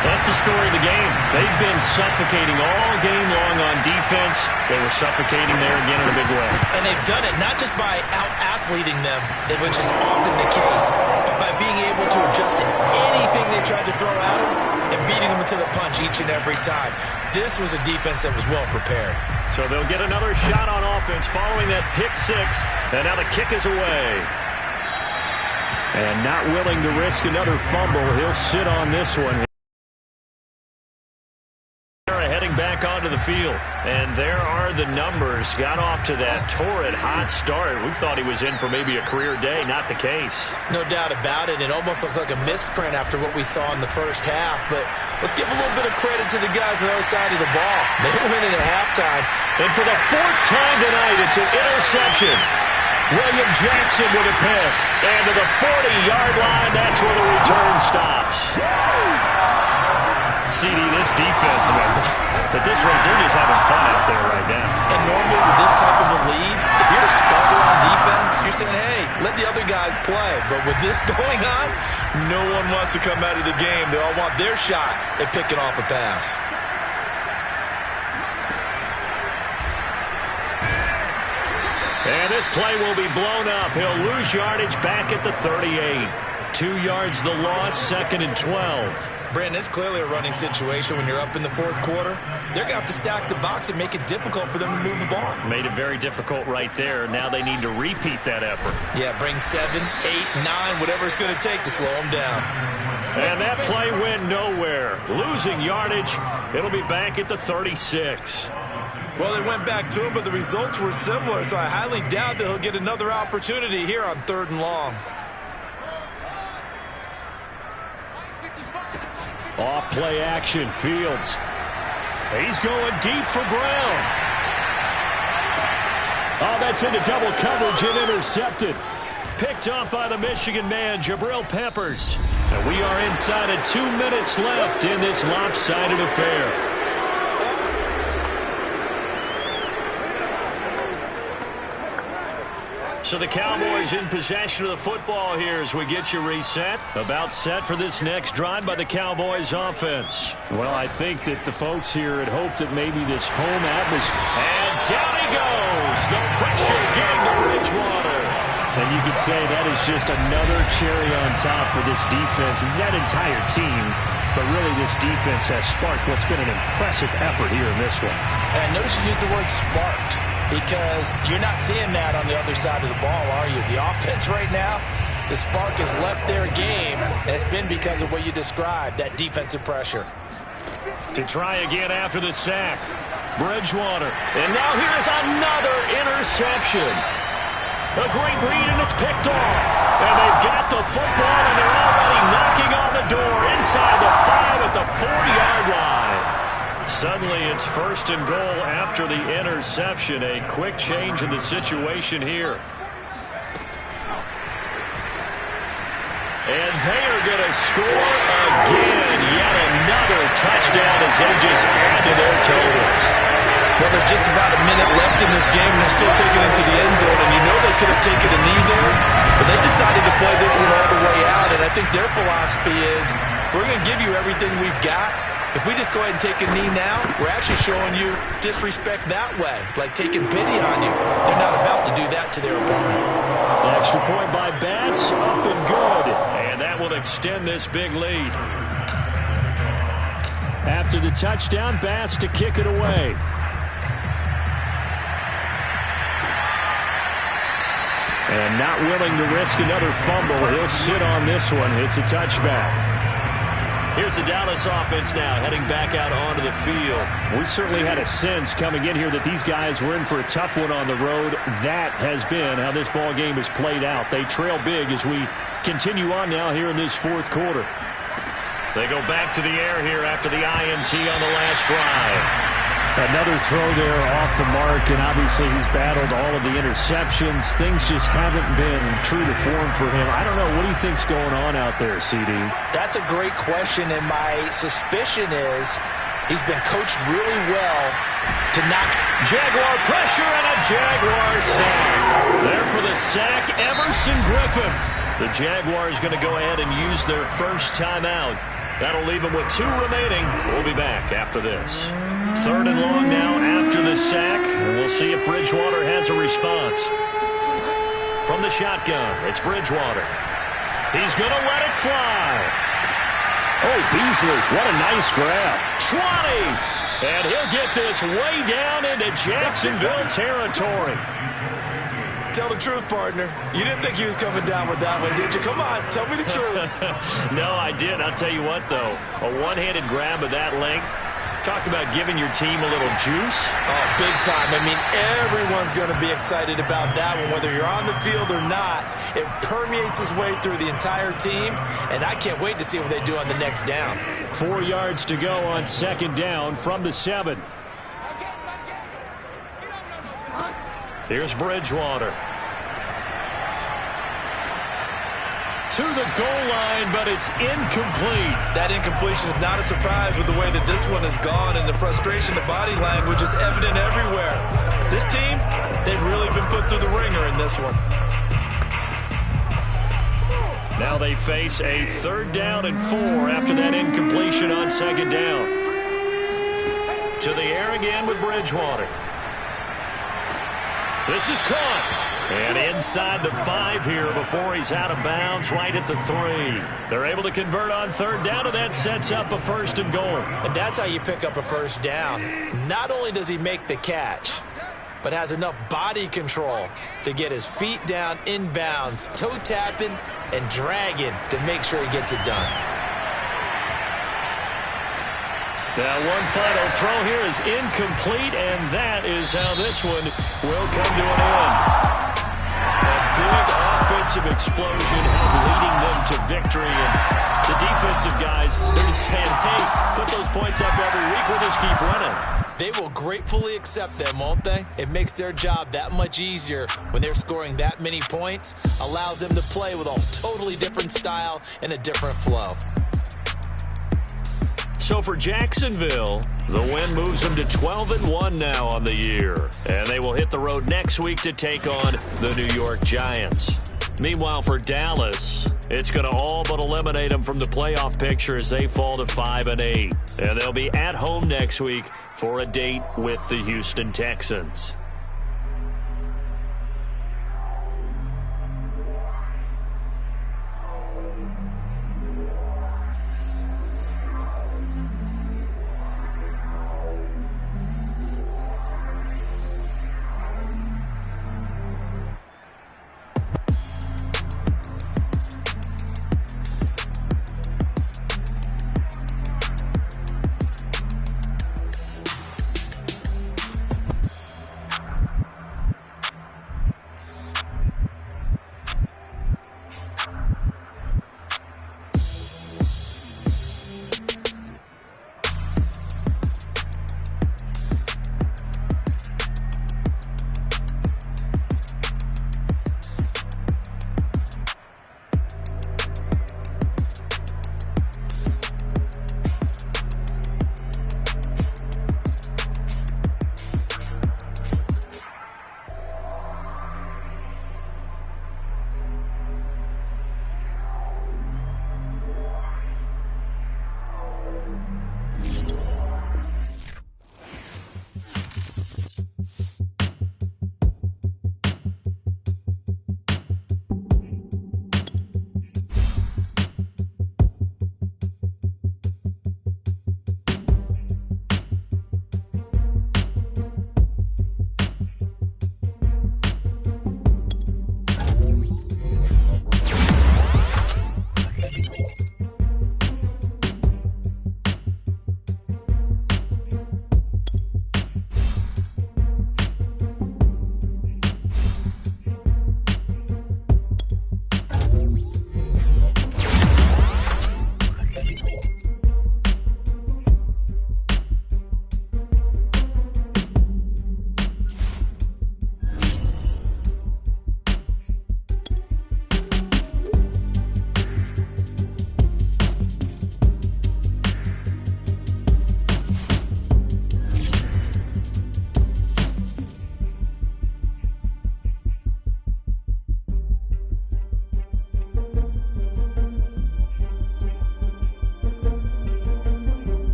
That's the story of the game. They've been suffocating all game long on defense. They were suffocating there again in a big way. And they've done it not just by out-athleting them, which is often the case, but by being able to adjust to anything they tried to throw at them and beating them into the punch each and every time. This was a defense that was well prepared. So they'll get another shot on offense following that pick 6. And now the kick is away. And not willing to risk another fumble, he'll sit on this one. Heading back onto the field. And there are the numbers. Got off to that torrid hot start. We thought he was in for maybe a career day. Not the case. No doubt about it. It almost looks like a misprint after what we saw in the first half. But let's give a little bit of credit to the guys on the other side of the ball. They win it at halftime. And for the 4th time tonight, it's an interception. William Jackson with a pick. And to the 40-yard line, that's where the return stops. CD, this defense, at this rate, they're just having fun out there right now. And normally with this type of a lead, if you're a starter on defense, you're saying, hey, let the other guys play. But with this going on, no one wants to come out of the game. They all want their shot at picking off a pass. And this play will be blown up. He'll lose yardage back at the 38. 2 yards the loss, 2nd and 12. Brandon, it's clearly a running situation when you're up in the 4th quarter. They're going to have to stack the box and make it difficult for them to move the ball. Made it very difficult right there. Now they need to repeat that effort. Yeah, bring 7, 8, 9, whatever it's going to take to slow them down. And that play went nowhere. Losing yardage. It'll be back at the 36. Well, they went back to him, but the results were similar, so I highly doubt that he'll get another opportunity here on 3rd and long. Off play action, Fields. He's going deep for Brown. Oh, that's into double coverage and intercepted. Picked off by the Michigan man, Jabril Peppers. And we are inside of 2 minutes left in this lopsided affair. So the Cowboys in possession of the football here as we get you reset. About set for this next drive by the Cowboys offense. Well, I think that the folks here had hoped that maybe this home atmosphere. And down he goes. The pressure getting to Bridgewater. And you could say that is just another cherry on top for this defense and that entire team. But really, this defense has sparked what's been an impressive effort here in this one. And notice you used the word sparked, because you're not seeing that on the other side of the ball, are you? The offense right now, the spark has left their game, and it's been because of what you described, that defensive pressure. To try again after the sack. Bridgewater. And now here's another interception. A great read, and it's picked off. And they've got the football, and they're already knocking on the door inside the 5 at the 4-yard line. Suddenly, it's 1st and goal after the interception. A quick change in the situation here. And they are going to score again. Yet another touchdown as they just add to their totals. Well, there's just about a minute left in this game, and they're still taking it to the end zone. And you know they could have taken a knee there, but they decided to play this one all the way out. And I think their philosophy is, we're going to give you everything we've got. If we just go ahead and take a knee now, we're actually showing you disrespect that way, like taking pity on you. They're not about to do that to their opponent. The extra point by Bass, up and good. And that will extend this big lead. After the touchdown, Bass to kick it away. And not willing to risk another fumble. He'll sit on this one. It's a touchback. Here's the Dallas offense now heading back out onto the field. We certainly had a sense coming in here that these guys were in for a tough one on the road. That has been how this ball game has played out. They trail big as we continue on now here in this 4th quarter. They go back to the air here after the INT on the last drive. Another throw there off the mark, and obviously he's battled all of the interceptions. Things just haven't been true to form for him. I don't know. What do you think's going on out there, CD? That's a great question, and my suspicion is he's been coached really well to not. Jaguar pressure and a Jaguar sack. There for the sack, Everson Griffin. The Jaguars going to go ahead and use their first timeout. That'll leave them with 2 remaining. We'll be back after this. 3rd and long now after the sack. And we'll see if Bridgewater has a response. From the shotgun, it's Bridgewater. He's going to let it fly. Oh, Beasley, what a nice grab. 20. And he'll get this way down into Jacksonville territory. Tell the truth, partner. You didn't think he was coming down with that one, did you? Come on, tell me the truth. No, I did. I'll tell you what, though. A one-handed grab of that length. Talk about giving your team a little juice. Oh, big time. I mean, everyone's going to be excited about that one, whether you're on the field or not. It permeates its way through the entire team, and I can't wait to see what they do on the next down. 4 yards to go on 2nd down from the 7. Here's Bridgewater. To the goal line, but it's incomplete. That incompletion is not a surprise with the way that this one has gone, and the frustration, the body language is evident everywhere. This team, they've really been put through the ringer in this one. Now they face a 3rd down and 4 after that incompletion on 2nd down. To the air again with Bridgewater. This is caught. And inside the 5 here before he's out of bounds, right at the 3. They're able to convert on 3rd down, and that sets up a 1st and goal. And that's how you pick up a 1st down. Not only does he make the catch, but has enough body control to get his feet down inbounds, toe tapping and dragging to make sure he gets it done. Now one final throw here is incomplete, and that is how this one will come to an end. A big offensive explosion leading them to victory, and the defensive guys, they're just saying, hey, put those points up every week, we'll just keep running. They will gratefully accept them, won't they? It makes their job that much easier when they're scoring that many points, allows them to play with a totally different style and a different flow. So for Jacksonville, the win moves them to 12-1 now on the year. And they will hit the road next week to take on the New York Giants. Meanwhile, for Dallas, it's going to all but eliminate them from the playoff picture as they fall to 5-8. And they'll be at home next week for a date with the Houston Texans.